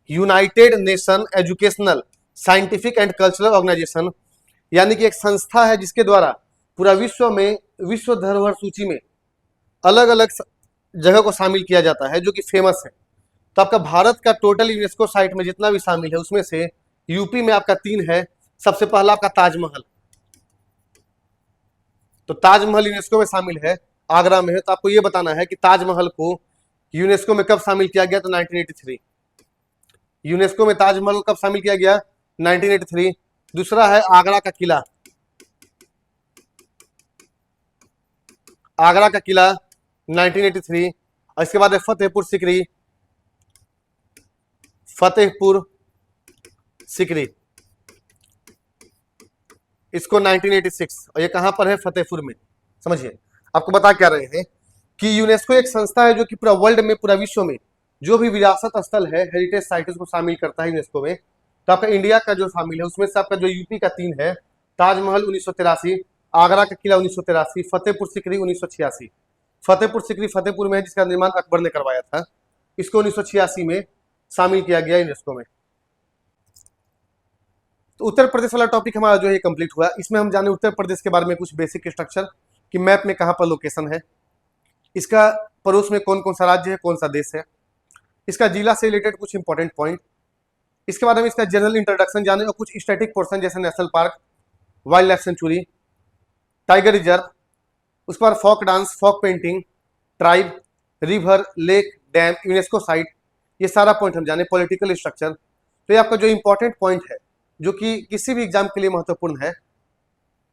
United Nation educational scientific and cultural organisation, यानी कि एक संस्था है जिसके द्वारा पूरा विश्व में, विश्व धरोहर सूची में अलग अलग जगह को शामिल किया जाता है जो कि फेमस है। तो आपका भारत का टोटल यूनेस्को साइट में जितना भी शामिल है उसमें से यूपी में आपका 3 है। सबसे पहला आपका ताजमहल, तो ताजमहल यूनेस्को में शामिल है, आगरा में है। तो आपको यह बताना है कि ताजमहल को यूनेस्को में कब शामिल किया गया, तो 1983। यूनेस्को में ताजमहल को कब शामिल किया गया, 1983। दूसरा है आगरा का किला, आगरा का किला 1983। और इसके बाद है फतेहपुर सिकरी, फतेहपुर सिकरी, इसको 1986। और ये कहां पर है, फतेहपुर में। समझिए, आपको बता क्या रहे हैं कि यूनेस्को एक संस्था है जो कि पूरा वर्ल्ड में, पूरा विश्व में जो भी विरासत स्थल है, हेरिटेज साइट, उसको शामिल करता है यूनेस्को में। तो आपका इंडिया का जो शामिल है उसमें से आपका जो यूपी का 3 है, ताजमहल 1983, आगरा का किला 1983, फतेहपुर सिकरी 1986। फतेहपुर सिकरी फतेहपुर में है, जिसका निर्माण अकबर ने करवाया था। इसको 1986 में शामिल किया गया यूनेस्को में। तो उत्तर प्रदेश वाला टॉपिक हमारा जो है कंप्लीट हुआ। इसमें हम जाने उत्तर प्रदेश के बारे में कुछ बेसिक स्ट्रक्चर, कि मैप में कहाँ पर लोकेशन है, इसका पड़ोस में कौन कौन सा राज्य है, कौन सा देश है, इसका जिला से रिलेटेड कुछ इंपॉर्टेंट पॉइंट, इसके बाद हम इसका जनरल इंट्रोडक्शन जाने और कुछ स्टैटिक पोर्शन जैसे national park, wild life sanctuary, tiger reserve, उसके बाद folk dance, folk painting, tribe, river, lake, dam, UNESCO site, ये सारा पॉइंट हम जाने। पॉलिटिकल स्ट्रक्चर, तो ये आपका जो इंपॉर्टेंट पॉइंट है जो कि किसी भी एग्जाम के लिए महत्वपूर्ण है,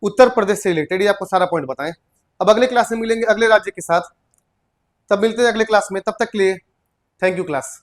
उत्तर प्रदेश से रिलेटेड, ये आपको सारा पॉइंट बताएं। अब अगले क्लास में मिलेंगे अगले राज्य के साथ, तब मिलते हैं अगले क्लास में। तब तक के लिए थैंक यू क्लास।